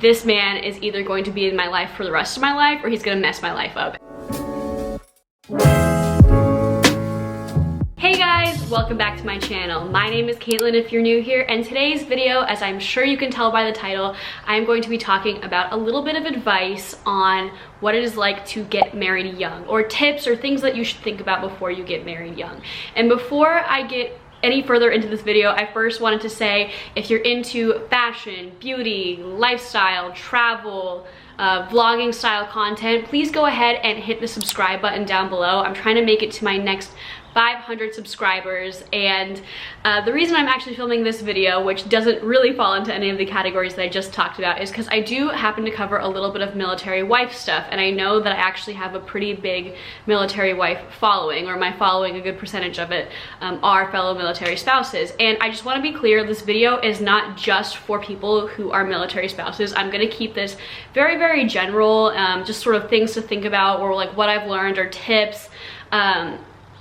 This man is either going to be in my life for the rest of my life or he's gonna mess my life up. Hey guys, welcome back to my channel. My name is Caitlin if you're new here, and today's video, as I'm sure you can tell by the title, I'm going to be talking about a little bit of advice on what it is like to get married young, or tips or things that you should think about before you get married young. And before I get any further into this video, I first wanted to say, if you're into fashion, beauty, lifestyle, travel, vlogging style content, please go ahead and hit the subscribe button down below. I'm trying to make it to my next 500 subscribers, and the reason I'm actually filming this video, which doesn't really fall into any of the categories that I just talked about, is because I do happen to cover a little bit of military wife stuff, and I know that I actually have a pretty big military wife following, or my following, a good percentage of it are fellow military spouses. And I just want to be clear, this video is not just for people who are military spouses. I'm going to keep this very, very general, just sort of things to think about, or like what I've learned or tips.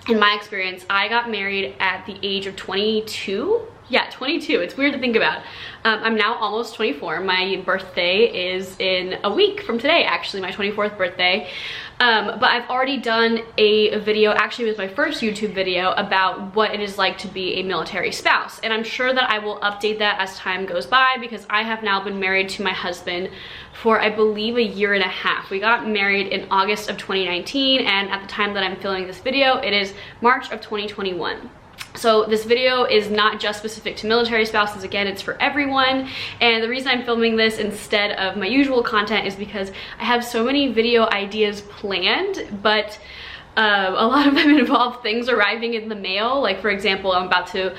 In my experience, I got married at the age of 22. Yeah, 22. It's weird to think about. I'm now almost 24. My birthday is in a week from today, actually, my 24th birthday. But I've already done a video, actually it was my first YouTube video, about what it is like to be a military spouse. And I'm sure that I will update that as time goes by, because I have now been married to my husband for, I believe, a year and a half. We got married in August of 2019, and at the time that I'm filming this video, it is March of 2021. So this video is not just specific to military spouses. Again, it's for everyone. And the reason I'm filming this instead of my usual content is because I have so many video ideas planned, but a lot of them involve things arriving in the mail. Like, for example, I'm about to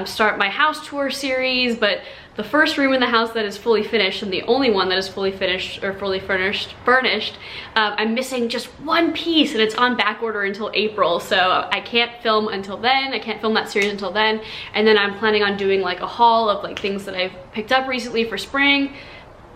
start my house tour series, but the first room in the house that is fully finished, and the only one that is fully finished or fully furnished, I'm missing just one piece, and it's on back order until April, so I can't film until then. I can't film that series until then. And then I'm planning on doing like a haul of like things that I've picked up recently for spring.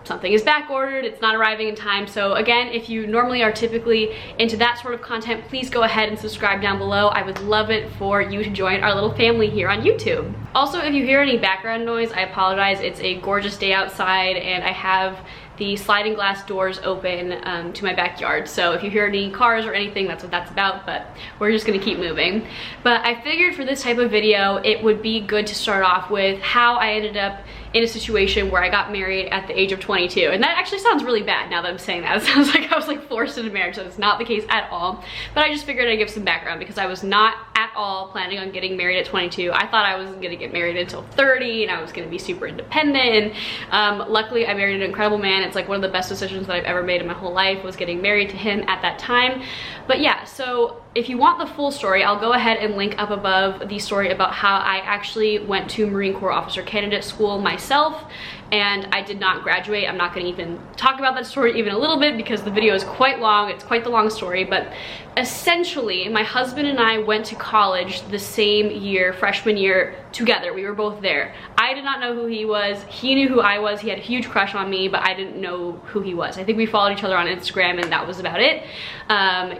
Something is back ordered, it's not arriving in time. So again, if you normally are typically into that sort of content, please go ahead and subscribe down below. I would love it for you to join our little family here on YouTube. Also, if you hear any background noise, I apologize. It's a gorgeous day outside, and I have the sliding glass doors open to my backyard. So if you hear any cars or anything, that's what that's about, but we're just gonna keep moving. But I figured for this type of video, it would be good to start off with how I ended up in a situation where I got married at the age of 22. And that actually sounds really bad now that I'm saying that. It sounds like I was like forced into marriage, so it's not the case at all. But I just figured I'd give some background, because I was not at all planning on getting married at 22. I thought I wasn't gonna get married until 30, and I was gonna be super independent. And luckily I married an incredible man. It's like one of the best decisions that I've ever made in my whole life, was getting married to him at that time. But yeah, so if you want the full story, I'll go ahead and link up above the story about how I actually went to Marine Corps Officer Candidate School myself, and I did not graduate. I'm not going to even talk about that story even a little bit, because the video is quite long. It's quite the long story, but essentially my husband and I went to college the same year, freshman year, together. We were both there. I did not know who he was. He knew who I was. He had a huge crush on me, but I didn't know who he was. I think we followed each other on Instagram, and that was about it.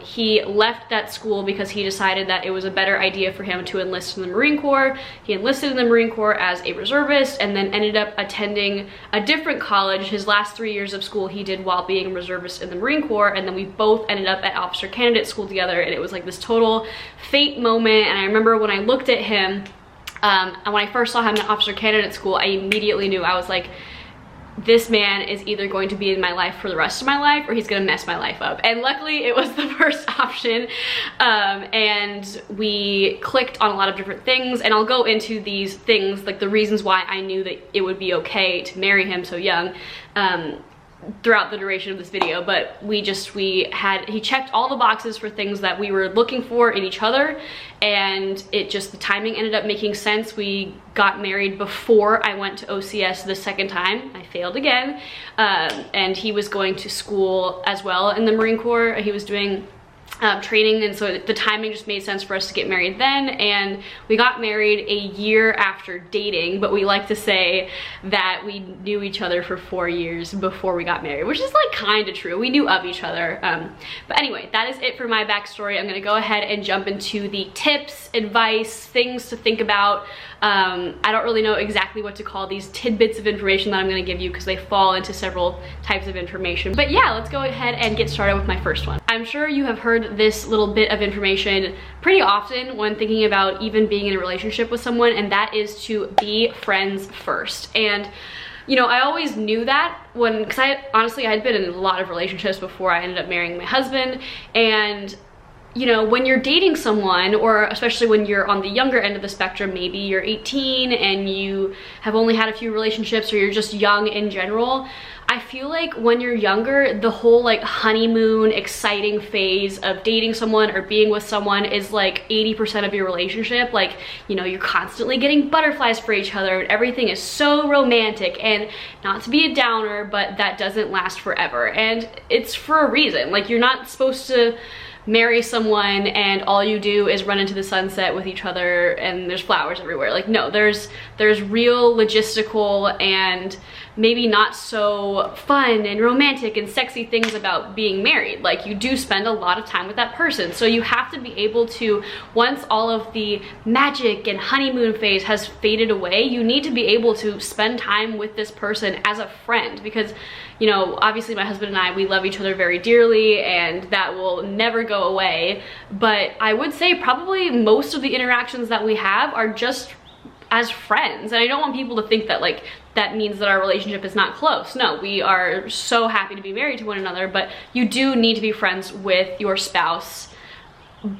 He left that school because he decided that it was a better idea for him to enlist in the Marine Corps. He enlisted in the Marine Corps as a reservist, and then ended up attending a different college. His last 3 years of school he did while being a reservist in the Marine Corps, and then we both ended up at Officer Candidate School together, and it was like this total fate moment. And I remember when I looked at him, and when I first saw him at Officer Candidate School, I immediately knew. I was like, this man is either going to be in my life for the rest of my life, or he's gonna mess my life up. And luckily it was the first option, and we clicked on a lot of different things, and I'll go into these things, like the reasons why I knew that it would be okay to marry him so young, throughout the duration of this video. But he checked all the boxes for things that we were looking for in each other, and the timing ended up making sense. We got married before I went to OCS the second time. I failed again, and he was going to school as well in the Marine Corps. He was doing training, and so the timing just made sense for us to get married then. And we got married a year after dating, but we like to say that we knew each other for 4 years before we got married, which is like kind of true. We knew of each other. But anyway, that is it for my backstory. I'm gonna go ahead and jump into the tips, advice, things to think about. I don't really know exactly what to call these tidbits of information that I'm gonna give you because they fall into several types of information. But yeah, let's go ahead and get started with my first one. I'm sure you have heard this little bit of information pretty often when thinking about even being in a relationship with someone, and that is to be friends first. And you know, I always knew that because honestly, I had been in a lot of relationships before I ended up marrying my husband. And you know, when you're dating someone, or especially when you're on the younger end of the spectrum, maybe you're 18 and you have only had a few relationships, or you're just young in general, I feel like when you're younger, the whole like honeymoon exciting phase of dating someone or being with someone is like 80% of your relationship. Like, you know, you're constantly getting butterflies for each other and everything is so romantic. And not to be a downer, but that doesn't last forever, and it's for a reason. Like, you're not supposed to marry someone and all you do is run into the sunset with each other and there's flowers everywhere. Like, no, there's real logistical and maybe not so fun and romantic and sexy things about being married. Like, you do spend a lot of time with that person, so you have to be able to, once all of the magic and honeymoon phase has faded away, you need to be able to spend time with this person as a friend. Because, you know, obviously my husband and I, we love each other very dearly, and that will never go away. But I would say probably most of the interactions that we have are just as friends. And I don't want people to think that like that means that our relationship is not close. No, we are so happy to be married to one another, but you do need to be friends with your spouse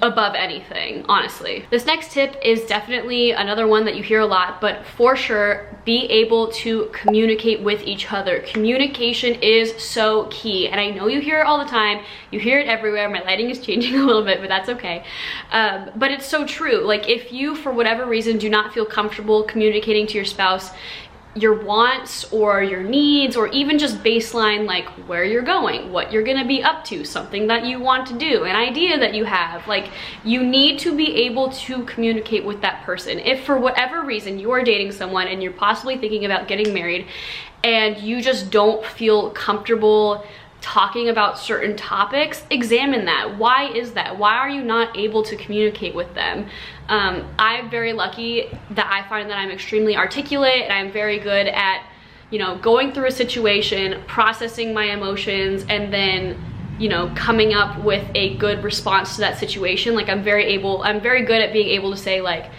above anything, honestly. This next tip is definitely another one that you hear a lot, but for sure, be able to communicate with each other. Communication is so key, and I know you hear it all the time. You hear it everywhere. My lighting is changing a little bit, but that's okay. But it's so true. Like, if you, for whatever reason, do not feel comfortable communicating to your spouse your wants or your needs, or even just baseline, like where you're going, what you're gonna be up to, something that you want to do, an idea that you have, like, you need to be able to communicate with that person. If for whatever reason you are dating someone and you're possibly thinking about getting married and you just don't feel comfortable talking about certain topics, examine that. Why is that? Why are you not able to communicate with them? I'm very lucky that I find that I'm extremely articulate, and I'm very good at, you know, going through a situation, processing my emotions, and then, you know, coming up with a good response to that situation. Like, I'm very good at being able to say, like,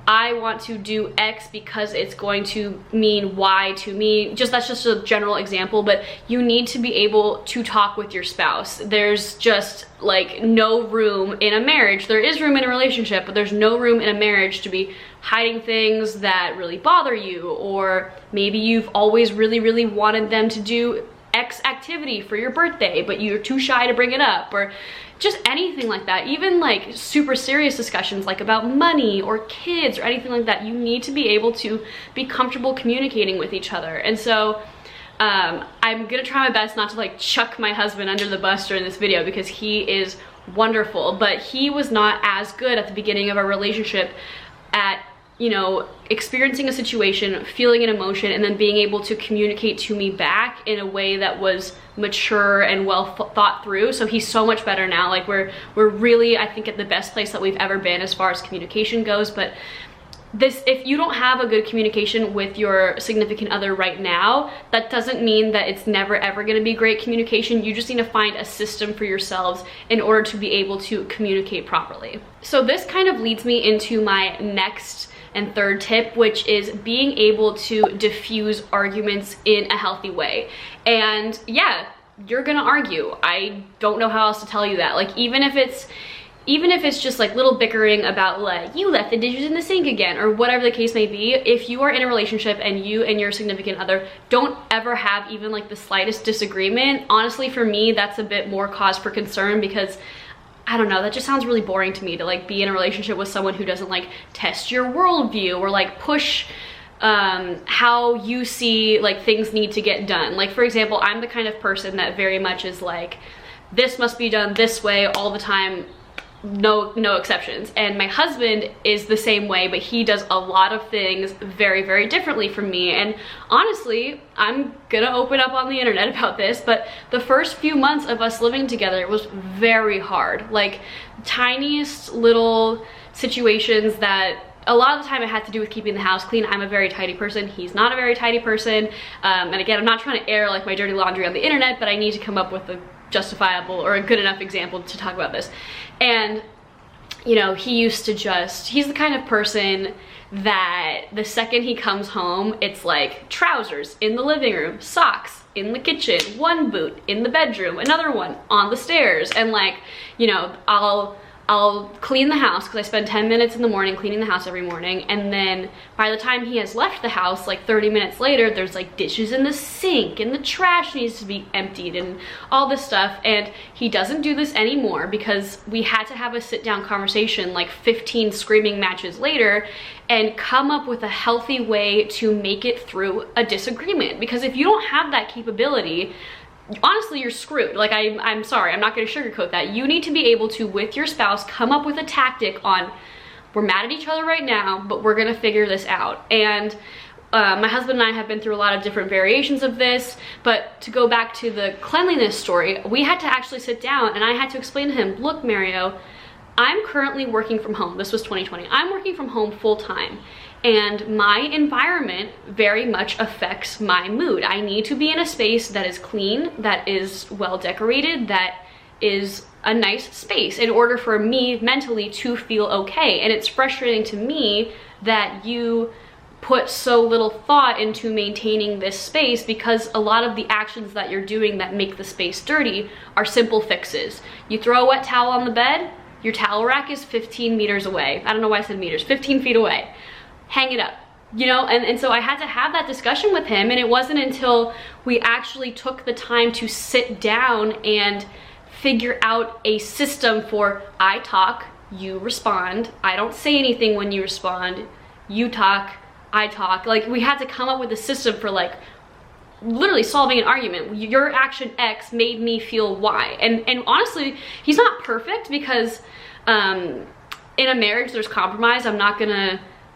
I want to do X because it's going to mean Y to me. That's just a general example, but you need to be able to talk with your spouse. There's just like no room in a marriage. There is room in a relationship, but there's no room in a marriage to be hiding things that really bother you, or maybe you've always really wanted them to do X activity for your birthday, but you're too shy to bring it up, or just anything like that. Even like super serious discussions like about money or kids or anything like that, you need to be able to be comfortable communicating with each other. And so I'm gonna try my best not to like chuck my husband under the bus during this video, because he is wonderful, but he was not as good at the beginning of our relationship at, you know, experiencing a situation, feeling an emotion, and then being able to communicate to me back in a way that was mature and well thought through. So he's so much better now. Like, we're really, I think, at the best place that we've ever been as far as communication goes. But if you don't have a good communication with your significant other right now, that doesn't mean that it's never ever going to be great communication. You just need to find a system for yourselves in order to be able to communicate properly. So this kind of leads me into my next and third tip, which is being able to diffuse arguments in a healthy way. And yeah, you're gonna argue. I don't know how else to tell you that. Like, even if it's just like little bickering about like, you left the dishes in the sink again, or whatever the case may be, if you are in a relationship and you and your significant other don't ever have even like the slightest disagreement, honestly, for me, that's a bit more cause for concern, because I don't know, that just sounds really boring to me, to like be in a relationship with someone who doesn't like test your worldview or like push how you see like things need to get done. Like, for example, I'm the kind of person that very much is like, this must be done this way all the time, no exceptions. And my husband is the same way, but he does a lot of things very, very differently from me. And honestly, I'm gonna open up on the internet about this, but the first few months of us living together was very hard. Like, tiniest little situations that a lot of the time it had to do with keeping the house clean. I'm a very tidy person. He's not a very tidy person. And again, I'm not trying to air like my dirty laundry on the internet, but I need to come up with a justifiable or a good enough example to talk about this. And you know, he's the kind of person that the second he comes home, it's like trousers in the living room, socks in the kitchen, one boot in the bedroom, another one on the stairs. And like, you know, I'll clean the house because I spend 10 minutes in the morning cleaning the house every morning, and then by the time he has left the house, like 30 minutes later, there's like dishes in the sink and the trash needs to be emptied and all this stuff. And he doesn't do this anymore because we had to have a sit-down conversation like 15 screaming matches later and come up with a healthy way to make it through a disagreement. Because if you don't have that capability, honestly, you're screwed. Like, I'm sorry, I'm not gonna sugarcoat that. You need to be able to, with your spouse, come up with a tactic on, we're mad at each other right now, but we're gonna figure this out. And my husband and I have been through a lot of different variations of this, but to go back to the cleanliness story, we had to actually sit down and I had to explain to him, look, Mario, I'm currently working from home. This was 2020. I'm working from home full time. And my environment very much affects my mood. I need to be in a space that is clean, that is well decorated, that is a nice space in order for me mentally to feel okay. And it's frustrating to me that you put so little thought into maintaining this space, because a lot of the actions that you're doing that make the space dirty are simple fixes. You throw a wet towel on the bed, your towel rack is 15 meters away. I don't know why I said meters, 15 feet away. Hang it up, you know? And so I had to have that discussion with him, and it wasn't until we actually took the time to sit down and figure out a system for, I talk, you respond, I don't say anything when you respond, you talk, I talk. Like, we had to come up with a system for like literally solving an argument. Your action X made me feel Y. And honestly, he's not perfect, because in a marriage there's compromise.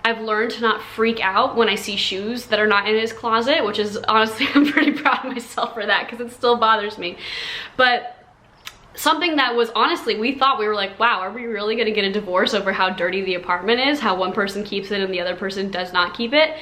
I've learned to not freak out when I see shoes that are not in his closet, which is honestly, I'm pretty proud of myself for that, because it still bothers me. But something that was, honestly, we were like, wow, are we really gonna get a divorce over how dirty the apartment is, how one person keeps it and the other person does not keep it?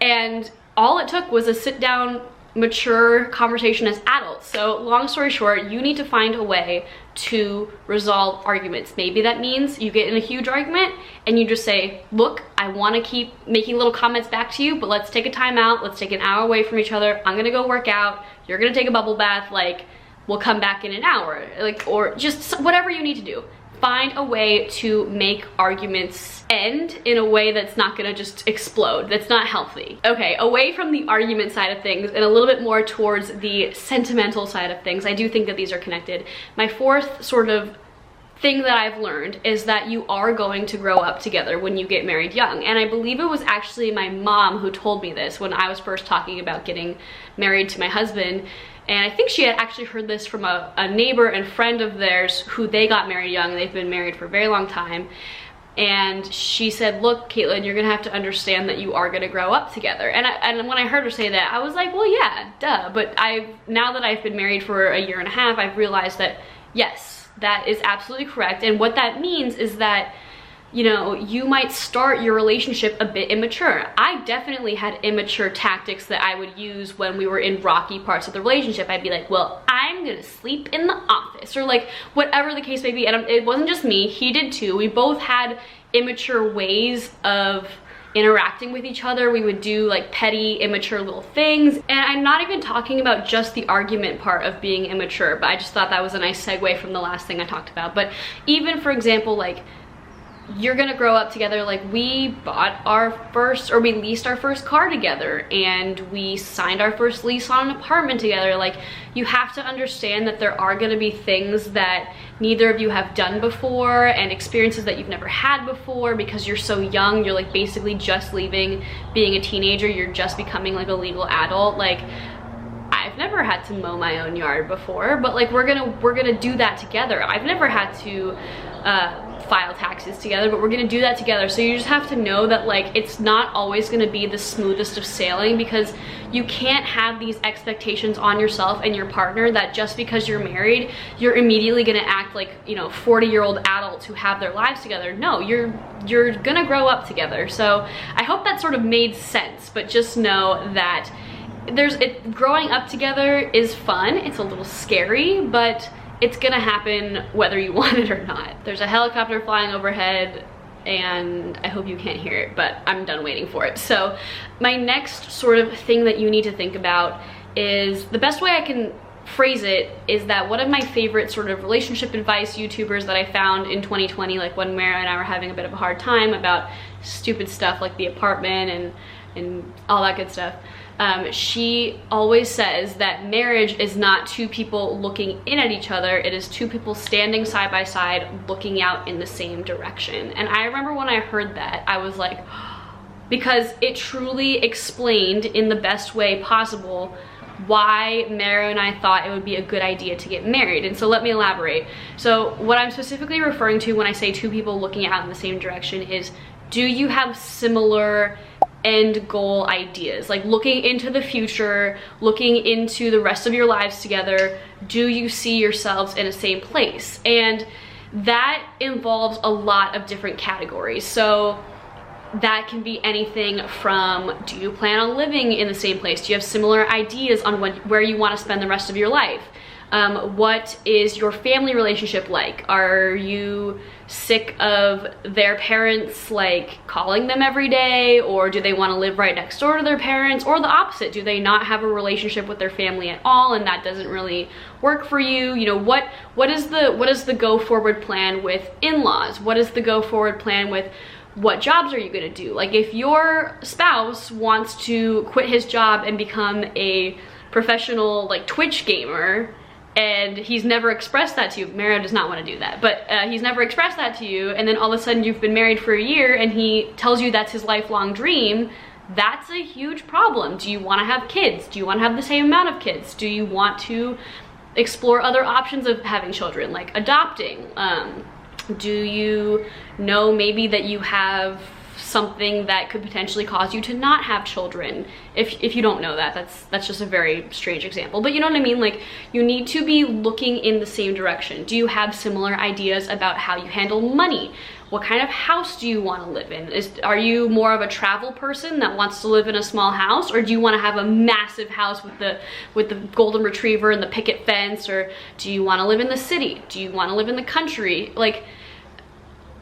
And all it took was a sit down, mature conversation as adults. So long story short, you need to find a way to resolve arguments. Maybe that means you get in a huge argument and you just say, look, I want to keep making little comments back to you, but let's take a time out. Let's take an hour away from each other. I'm gonna go work out. You're gonna take a bubble bath. Like, we'll come back in an hour. Like, or just whatever you need to do. Find a way to make arguments end in a way that's not gonna just explode, that's not healthy. Okay, away from the argument side of things and a little bit more towards the sentimental side of things, I do think that these are connected. My fourth sort of thing that I've learned is that you are going to grow up together when you get married young. And I believe it was actually my mom who told me this when I was first talking about getting married to my husband. And I think she had actually heard this from a neighbor and friend of theirs who they got married young. They've been married for a very long time. And she said, look, Caitlin, you're gonna have to understand that you are gonna grow up together. And when I heard her say that, I was like, well, yeah, duh. But now that I've been married for a year and a half, I've realized that, yes, that is absolutely correct. And what that means is that, you know, you might start your relationship a bit immature. I definitely had immature tactics that I would use when we were in rocky parts of the relationship. I'd be like, well, I'm gonna sleep in the office, or like whatever the case may be. And it wasn't just me, he did too. We both had immature ways of interacting with each other. We would do like petty, immature little things. And I'm not even talking about just the argument part of being immature, but I just thought that was a nice segue from the last thing I talked about. But even, for example, like, you're gonna grow up together. Like, we bought our first, or we leased our first car together, and we signed our first lease on an apartment together. Like, you have to understand that there are gonna be things that neither of you have done before, and experiences that you've never had before, because you're so young. You're like basically just leaving being a teenager. You're just becoming like a legal adult. Like, I've never never had to mow my own yard before, but like we're gonna do that together. I've never had to file taxes together, but we're gonna do that together. So you just have to know that like it's not always gonna be the smoothest of sailing, because you can't have these expectations on yourself and your partner that just because you're married, you're immediately gonna act like, you know, 40-year-old adults who have their lives together. No, you're gonna grow up together. So I hope that sort of made sense, but just know that growing up together is fun. It's a little scary, but it's gonna happen whether you want it or not. There's a helicopter flying overhead and I hope you can't hear it, but I'm done waiting for it. So my next sort of thing that you need to think about is, the best way I can phrase it is that one of my favorite sort of relationship advice YouTubers that I found in 2020, like when Mara and I were having a bit of a hard time about stupid stuff like the apartment and all that good stuff, she always says that marriage is not two people looking in at each other, it is two people standing side by side looking out in the same direction. And I remember when I heard that, I was like, because it truly explained in the best way possible why Mara and I thought it would be a good idea to get married. And so let me elaborate. So what I'm specifically referring to when I say two people looking out in the same direction is, do you have similar end goal ideas? Like looking into the future, looking into the rest of your lives together, do you see yourselves in the same place? And that involves a lot of different categories. So that can be anything from, do you plan on living in the same place? Do you have similar ideas on where you want to spend the rest of your life? What is your family relationship like? Are you sick of their parents like calling them every day, or do they want to live right next door to their parents, or the opposite? Do they not have a relationship with their family at all and that doesn't really work for you? You know, what is the go forward plan with in-laws? What is the go forward plan with what jobs are you gonna do? Like if your spouse wants to quit his job and become a professional like Twitch gamer, and he's never expressed that to you, Mara does not want to do that, but he's never expressed that to you, and then all of a sudden you've been married for a year and he tells you that's his lifelong dream, that's a huge problem. Do you want to have kids? Do you want to have the same amount of kids? Do you want to explore other options of having children, like adopting? Do you know maybe that you have something that could potentially cause you to not have children? If you don't know that, that's just a very strange example, but you know what I mean? Like you need to be looking in the same direction. Do you have similar ideas about how you handle money? What kind of house do you want to live in? Are you more of a travel person that wants to live in a small house, or do you want to have a massive house with the golden retriever and the picket fence? Or do you want to live in the city? Do you want to live in the country? Like,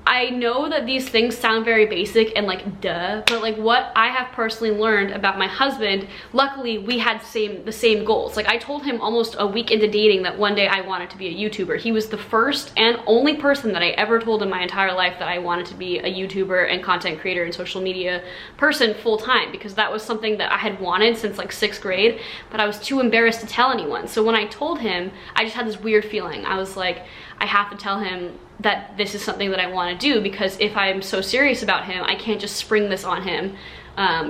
I know that these things sound very basic and like duh, but like what I have personally learned about my husband, luckily we had the same goals. Like I told him almost a week into dating that one day I wanted to be a YouTuber. He was the first and only person that I ever told in my entire life that I wanted to be a YouTuber and content creator and social media person full time, because that was something that I had wanted since like 6th grade, but I was too embarrassed to tell anyone. So when I told him, I just had this weird feeling. I was like, I have to tell him that this is something that I want to do, because if I'm so serious about him, I can't just spring this on him,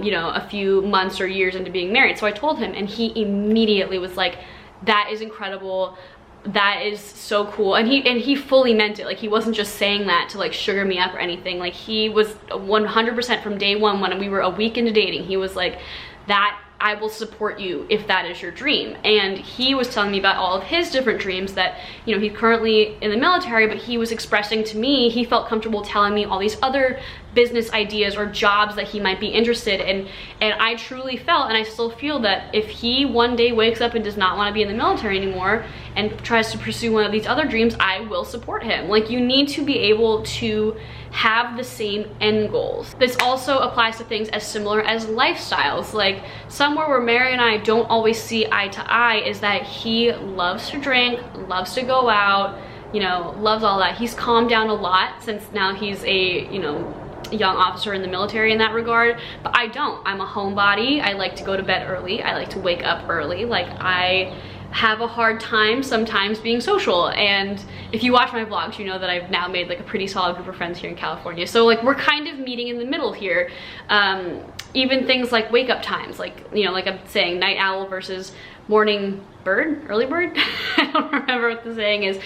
you know, a few months or years into being married. So I told him and he immediately was like, that is incredible. That is so cool. And he fully meant it. Like he wasn't just saying that to like sugar me up or anything. Like he was 100% from day one. When we were a week into dating, he was like, that I will support you if that is your dream. And he was telling me about all of his different dreams that, you know, he's currently in the military, but he was expressing to me, he felt comfortable telling me all these other business ideas or jobs that he might be interested in. And I truly felt, and I still feel, that if he one day wakes up and does not want to be in the military anymore and tries to pursue one of these other dreams, I will support him. Like you need to be able to have the same end goals. This also applies to things as similar as lifestyles. Like somewhere where Mary and I don't always see eye to eye is that he loves to drink, loves to go out, you know, loves all that. He's calmed down a lot since now he's a, you know, young officer in the military in that regard, but I don't. I'm a homebody. I like to go to bed early. I like to wake up early. Like I have a hard time sometimes being social, and if you watch my vlogs, you know that I've now made like a pretty solid group of friends here in California. So like we're kind of meeting in the middle here. even things like wake up times, like, you know, like I'm saying, night owl versus morning bird, early bird. I don't remember what the saying is.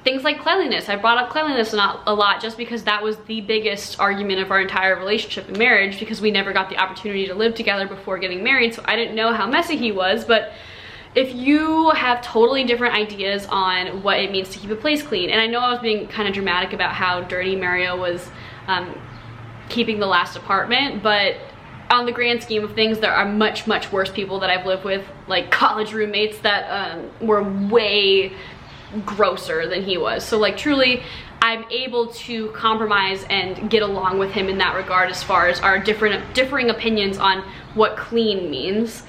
Things like cleanliness. I brought up cleanliness not a lot just because that was the biggest argument of our entire relationship and marriage, because we never got the opportunity to live together before getting married, so I didn't know how messy he was. But if you have totally different ideas on what it means to keep a place clean, and I know I was being kind of dramatic about how dirty Mario was keeping the last apartment, but on the grand scheme of things, there are much, much worse people that I've lived with, like college roommates that were way grosser than he was. So like truly, I'm able to compromise and get along with him in that regard as far as our differing opinions on what clean means.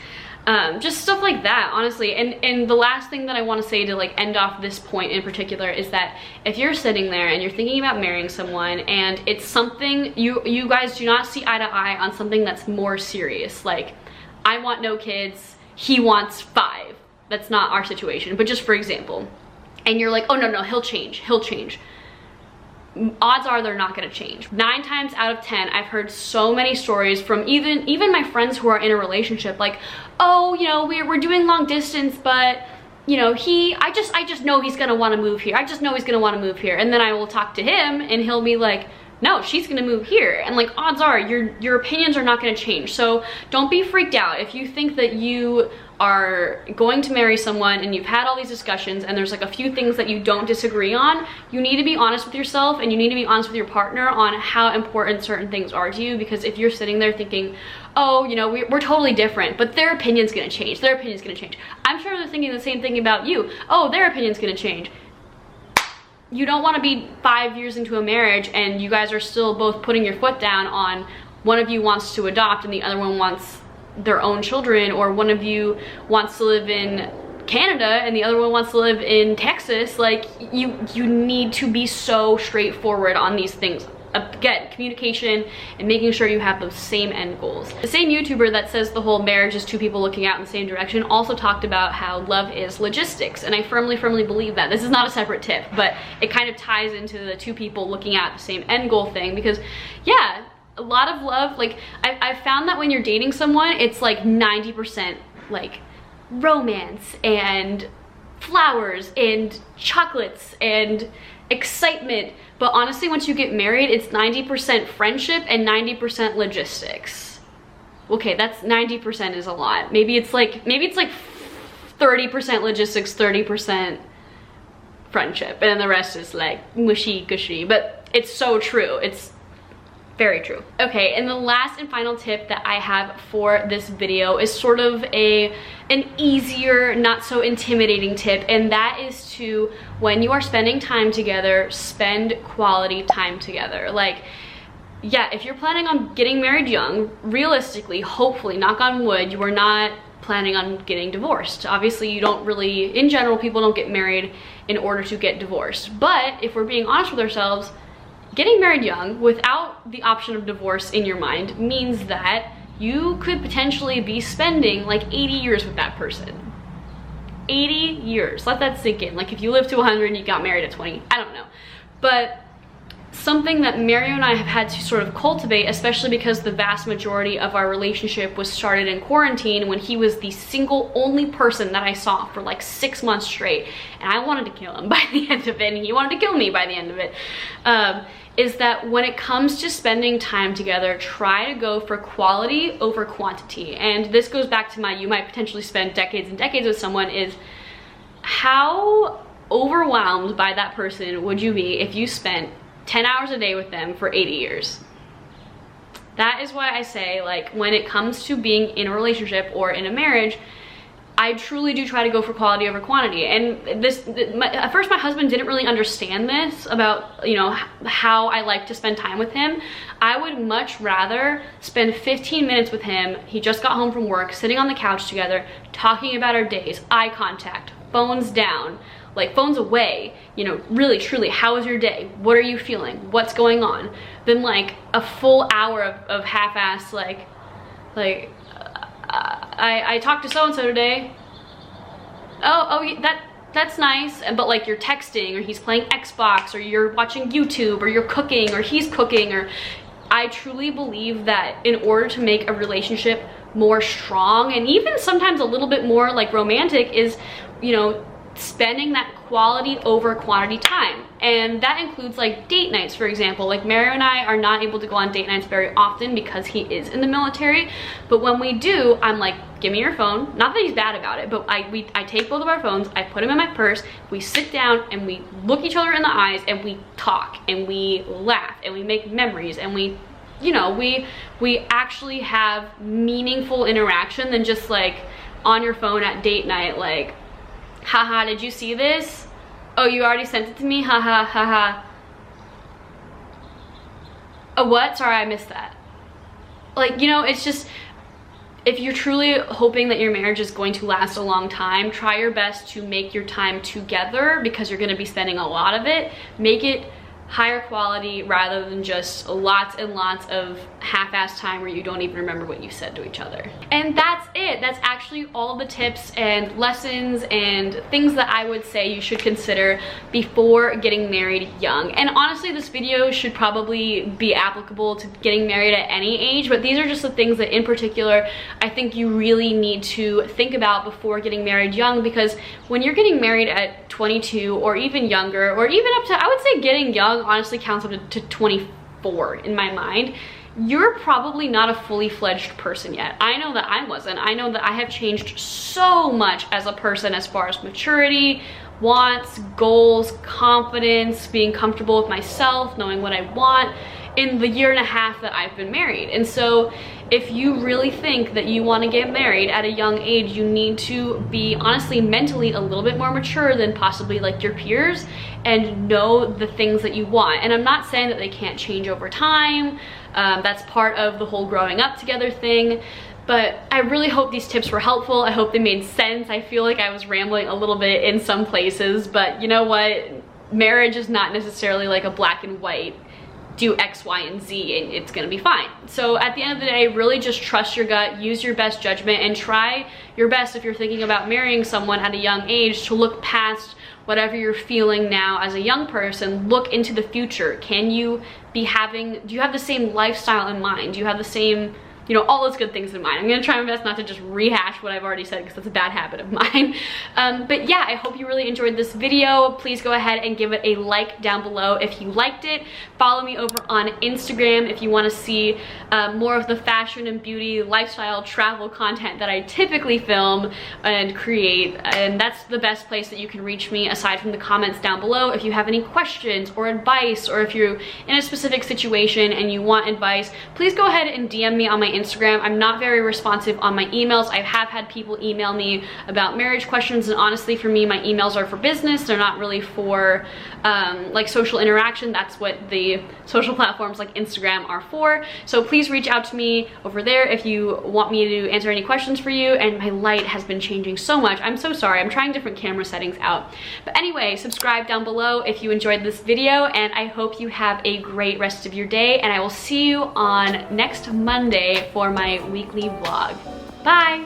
Just stuff like that, honestly. And the last thing that I want to say to like end off this point in particular is that if you're sitting there and you're thinking about marrying someone and it's something you guys do not see eye to eye on, something that's more serious, like I want no kids, he wants 5. That's not our situation, but just for example, and you're like, oh no, he'll change. Odds are they're not gonna change. 9 times out of 10, I've heard so many stories from even my friends who are in a relationship, like, oh, you know, we're doing long distance, but you know, I just know he's gonna wanna move here. I just know he's gonna wanna move here. And then I will talk to him and he'll be like, no, she's gonna move here. And like, odds are your opinions are not gonna change. So don't be freaked out if you think that you are going to marry someone and you've had all these discussions and there's like a few things that you don't disagree on. You need to be honest with yourself and you need to be honest with your partner on how important certain things are to you, because if you're sitting there thinking, oh, you know, we're totally different, but their opinion's gonna change, I'm sure they're thinking the same thing about you. Oh, their opinion's gonna change. You don't want to be 5 years into a marriage and you guys are still both putting your foot down on one of you wants to adopt and the other one wants their own children, or one of you wants to live in Canada and the other one wants to live in Texas. Like, you need to be so straightforward on these things. Again, communication and making sure you have those same end goals. The same YouTuber that says the whole marriage is 2 people looking out in the same direction also talked about how love is logistics, and I firmly believe that. This is not a separate tip, but it kind of ties into the 2 people looking at the same end goal thing, because yeah, a lot of love, like I've found that when you're dating someone, it's like 90% like romance and flowers and chocolates and excitement, but honestly once you get married, it's 90% friendship and 90% logistics. Okay, that's 90% is a lot. Maybe it's like 30% logistics, 30% friendship, and then the rest is like mushy gushy. But it's so true. It's very true. Okay, and the last and final tip that I have for this video is sort of an easier, not so intimidating tip, and that is to, when you are spending time together, spend quality time together. Like, yeah, if you're planning on getting married young, realistically, hopefully, knock on wood, you are not planning on getting divorced. Obviously, you don't really, in general, people don't get married in order to get divorced. But if we're being honest with ourselves, getting married young without the option of divorce in your mind means that you could potentially be spending like 80 years with that person. 80 years, let that sink in. Like if you live to 100 and you got married at 20, I don't know. But something that Mario and I have had to sort of cultivate, especially because the vast majority of our relationship was started in quarantine when he was the single only person that I saw for like 6 months straight, and I wanted to kill him by the end of it, and he wanted to kill me by the end of it, is that when it comes to spending time together, try to go for quality over quantity. And this goes back to my, you might potentially spend decades and decades with someone, is how overwhelmed by that person would you be if you spent 10 hours a day with them for 80 years? That is why I say, like, when it comes to being in a relationship or in a marriage, I truly do try to go for quality over quantity. And at first my husband didn't really understand this about, you know, how I like to spend time with him. I would much rather spend 15 minutes with him, he just got home from work, sitting on the couch together, talking about our days, eye contact, phones down, like phones away, you know, really truly, how was your day? What are you feeling? What's going on? Then like a full hour of half-ass I talked to so-and-so today. Oh, that's nice. But like you're texting, or he's playing Xbox, or you're watching YouTube, or you're cooking, or he's cooking, or I truly believe that in order to make a relationship more strong and even sometimes a little bit more like romantic is, you know, spending that quality over quantity time. And that includes like date nights, for example. Like Mario and I are not able to go on date nights very often because he is in the military, but when we do, I'm like, give me your phone. Not that he's bad about it, but I take both of our phones, I put them in my purse, we sit down and we look each other in the eyes and we talk and we laugh and we make memories and we, you know, we actually have meaningful interaction than just like on your phone at date night, like, haha, did you see this? Oh, you already sent it to me? Haha, haha. Oh, what? Sorry, I missed that. Like, you know, it's just, if you're truly hoping that your marriage is going to last a long time, try your best to make your time together, because you're gonna be spending a lot of it. Make it higher quality rather than just lots and lots of half-assed time where you don't even remember what you said to each other. And that's it. That's actually all the tips and lessons and things that I would say you should consider before getting married young. And honestly, this video should probably be applicable to getting married at any age, but these are just the things that in particular I think you really need to think about before getting married young, because when you're getting married at 22 or even younger, or even up to, I would say getting young honestly counts up to 24 in my mind, you're probably not a fully fledged person yet. I know that I wasn't. I know that I have changed so much as a person as far as maturity, wants, goals, confidence, being comfortable with myself, knowing what I want in the year and a half that I've been married. And so if you really think that you want to get married at a young age, you need to be honestly mentally a little bit more mature than possibly like your peers and know the things that you want. And I'm not saying that they can't change over time. That's part of the whole growing up together thing. But I really hope these tips were helpful. I hope they made sense. I feel like I was rambling a little bit in some places, but you know what? Marriage is not necessarily like a black and white, do X, Y, and Z and it's gonna be fine. So at the end of the day, really just trust your gut, use your best judgment, and try your best if you're thinking about marrying someone at a young age to look past whatever you're feeling now as a young person. Look into the future. Can you be having, do you have the same lifestyle in mind? Do you have the same, you know, all those good things in mind? I'm gonna try my best not to just rehash what I've already said, because that's a bad habit of mine. But yeah, I hope you really enjoyed this video. Please go ahead and give it a like down below if you liked it. Follow me over on Instagram if you wanna see more of the fashion and beauty, lifestyle, travel content that I typically film and create. And that's the best place that you can reach me aside from the comments down below. If you have any questions or advice, or if you're in a specific situation and you want advice, please go ahead and DM me on my Instagram. I'm not very responsive on my emails. I have had people email me about marriage questions, and honestly for me, my emails are for business. They're not really for like social interaction. That's what the social platforms like Instagram are for. So please reach out to me over there if you want me to answer any questions for you. And my light has been changing so much. I'm so sorry. I'm trying different camera settings out. But anyway, subscribe down below if you enjoyed this video, and I hope you have a great rest of your day, and I will see you on next Monday for my weekly vlog. Bye!